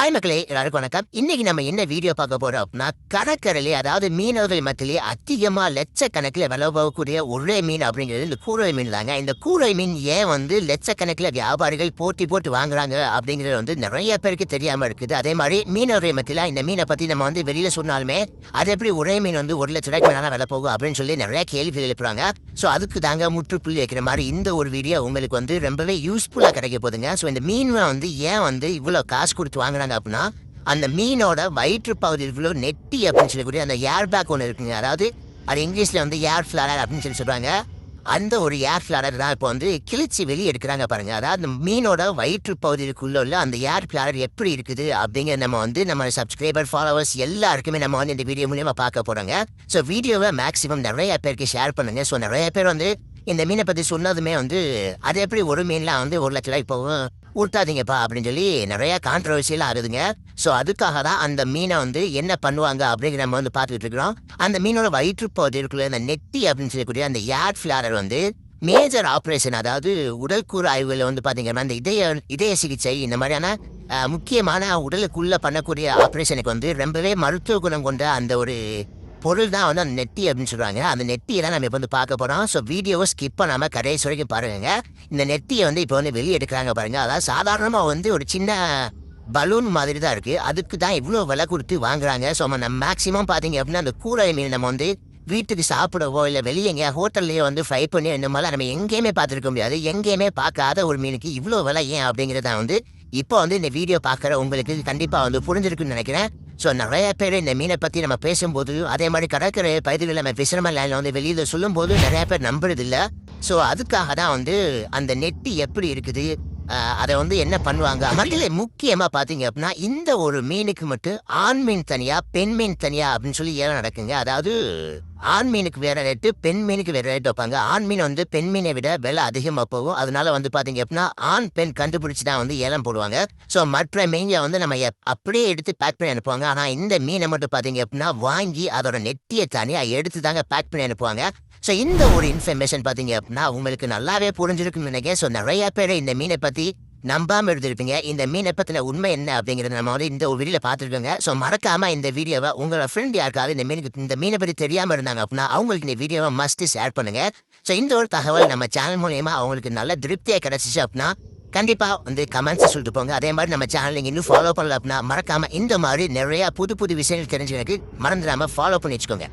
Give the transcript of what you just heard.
Hi மக்களே, எல்லாருக்கும் வணக்கம். இன்னைக்கு நம்ம என்ன வீடியோ பார்க்க போறோம் அப்படின்னா, கடற்கரையிலே அதாவது மீனவர்கள் மத்தியிலே அதிகமா லட்சக்கணக்கில் விலை போகக்கூடிய ஒரே மீன் அப்படிங்கிறது இந்த கூரை மீன் தாங்க. இந்த கூரை மீன் ஏன் லட்சக்கணக்கில் வியாபாரிகள் போட்டி போட்டு வாங்குறாங்க அப்படிங்கிறது நிறைய பேருக்கு தெரியாம இருக்குது. அதே மாதிரி மீனவர்கள் மத்தியில இந்த மீனை பத்தி நம்ம வெளியில சொன்னாலுமே அது எப்படி ஒரே மீன் 1,00,000 மேல விலை போகும் அப்படின்னு சொல்லி நிறைய கேள்வி எழுப்புறாங்க. ஸோ அதுக்கு தாங்க முற்றுப்புள்ளி வைக்கிற மாதிரி இந்த ஒரு வீடியோ உங்களுக்கு ரொம்பவே யூஸ்ஃபுல்லா கிடைக்க போகுதுங்க. ஸோ இந்த மீன் ஏன் இவ்வளவு காசு கொடுத்து வாங்குறாங்க அப்படின்னா, அந்த மீனோட வயிற்று பகுதியில் நெட்டி அப்படின்னு சொல்லக்கூடிய அந்த ஏர் பேக் ஒன்று இருக்குங்க. அதாவது அது இங்கிலீஷ்ல ஏர் ஃபிளாரர் அப்படின்னு சொல்றாங்க. அந்த ஒரு ஏர் ஃபிளாரர் தான் இப்போ கிழிச்சு வெளியே எடுக்கிறாங்க பாருங்க. அதாவது அந்த மீனோட வயிற்று பகுதிக்குள்ள உள்ள அந்த ஏர் ஃபிளாரர் எப்படி இருக்குது அப்படிங்கிற நம்ம சப்ஸ்கிரைபர் ஃபாலோவர்ஸ் எல்லாருக்குமே நம்ம இந்த வீடியோ மூலியமா பார்க்க போறோங்க. ஸோ வீடியோவை மேக்ஸிமம் நிறைய பேருக்கு ஷேர் பண்ணுங்க. ஸோ நிறைய பேர் இந்த மீனை பத்தி சொன்னதுமே அது எப்படி ஒரு மீன்லாம் 1,00,000 போகும் ஊட்டாதீங்கப்பா அப்படின்னு சொல்லி நிறைய கான்ட்ரவர்சியெல்லாம் ஆகுதுங்க. ஸோ அதுக்காக தான் அந்த மீனை என்ன பண்ணுவாங்க அப்படிங்கிற நம்ம பார்த்துக்கிட்டு இருக்கிறோம். அந்த மீனோட வயிற்று பகுதிக்குள்ள அந்த நெட்டி அப்படின்னு சொல்லக்கூடிய அந்த ஏர் ஃபிளாரர் மேஜர் ஆப்ரேஷன், அதாவது உடல்கூறு ஆய்வுகளில் பார்த்தீங்கன்னா அந்த இதய சிகிச்சை இந்த மாதிரியான முக்கியமான உடலுக்குள்ள பண்ணக்கூடிய ஆப்ரேஷனுக்கு ரொம்பவே மருத்துவ குணம் கொண்ட அந்த ஒரு பொருள் தான் அந்த நெட்டி அப்படின்னு சொல்றாங்க. அந்த நெட்டியை தான் நம்ம இப்போ பார்க்க போறோம். ஸோ வீடியோவை ஸ்கிப் பண்ணாம கடைசி வரைக்கும் பாருங்க. இந்த நெட்டியை இப்போ வெளியே எடுக்கிறாங்க பாருங்க. அதாவது சாதாரணமாக ஒரு சின்ன பலூன் மாதிரி தான் இருக்கு. அதுக்கு தான் இவ்வளோ விலை கொடுத்து வாங்குறாங்க. ஸோ நம்ம மேக்ஸிமம் பார்த்தீங்க அப்படின்னா அந்த கூரை மீன் நம்ம வீட்டுக்கு சாப்பிடவோ இல்லை வெளியே எங்கேயா ஹோட்டல்லையோ ஃப்ரை பண்ணி இந்த மாதிரி நம்ம எங்கேயுமே பார்த்துருக்க முடியாது. எங்கேயுமே பார்க்காத ஒரு மீனுக்கு இவ்வளோ விலை ஏன் அப்படிங்கிறத இப்போ இந்த வீடியோ பார்க்குற உங்களுக்கு கண்டிப்பாக புரிஞ்சிருக்குன்னு நினைக்கிறேன். ஸோ நிறைய பேர் இந்த மீனை பற்றி நம்ம பேசும்போது, அதே மாதிரி கடற்கரை பகுதிகளில் நம்ம ஃபிஷர்மேன் லைனில் வெளியில் சொல்லும்போது நிறைய பேர் நம்புறதில்ல. ஸோ அதுக்காக தான் அந்த நெட்டி எப்படி இருக்குது, அதை என்ன பண்ணுவாங்க அதில் முக்கியமாக பார்த்தீங்க அப்படின்னா, இந்த ஒரு மீனுக்கு மட்டும் ஆண் மீன் தனியா பெண் மீன் தனியா அப்படின்னு சொல்லி ஏன் நடக்குங்க. அதாவது ஆண் மீனுக்கு வேற ரேட்டு, பெண் மீனுக்கு வேற ரேட் வைப்பாங்க. ஆண் மீன் பெண் மீனை விட விலை அதிகமாக போகும். அதனால பார்த்தீங்க அப்படின்னா ஆண் பெண் கண்டுபிடிச்சி தான் ஏலம் போடுவாங்க. ஸோ மற்ற மீனை நம்ம அப்படியே எடுத்து பேக் பண்ணி அனுப்புவாங்க. ஆனால் இந்த மீனை மட்டும் பார்த்தீங்க அப்படின்னா வாங்கி அதோட நெட்டியை தனியாக எடுத்து தாங்க பேக் பண்ணி அனுப்புவாங்க. ஸோ இந்த ஒரு இன்ஃபர்மேஷன் பார்த்தீங்க அப்படின்னா உங்களுக்கு நல்லாவே புரிஞ்சிருக்குன்னு நினைக்கிறேன். ஸோ நிறைய பேர் இந்த மீனை பற்றி நம்பாமல் இருந்திருப்பீங்க. இந்த மீனை பற்றின உண்மை என்ன அப்படிங்கிறத நம்ம இந்த ஒரு வீடியோவில் பார்த்துருக்கோங்க. ஸோ மறக்காமல் இந்த வீடியோவை உங்களோட ஃப்ரெண்ட் யாருக்காவது இந்த மீனை பற்றி தெரியாமல் இருந்தாங்க அப்படின்னா அவங்களுக்கு இந்த வீடியோவை மஸ்ட் ஷேர் பண்ணுங்க. ஸோ இந்த ஒரு தகவல் நம்ம சேனல் மூலயமா அவங்களுக்கு நல்ல திருப்தியாக கிடைச்சிச்சு அப்படின்னா கண்டிப்பாக கமெண்ட்ஸ் சொல்லிட்டு போங்க. அதே மாதிரி நம்ம சேனல் நீங்கள் இன்னும் ஃபாலோ பண்ணல அப்படின்னா மறக்காமல் இந்த மாதிரி நிறையா புது புது விஷயங்கள் தெரிஞ்சுக்கிறதுக்கு மறந்துடாமல் ஃபாலோ பண்ணி வச்சுக்கோங்க.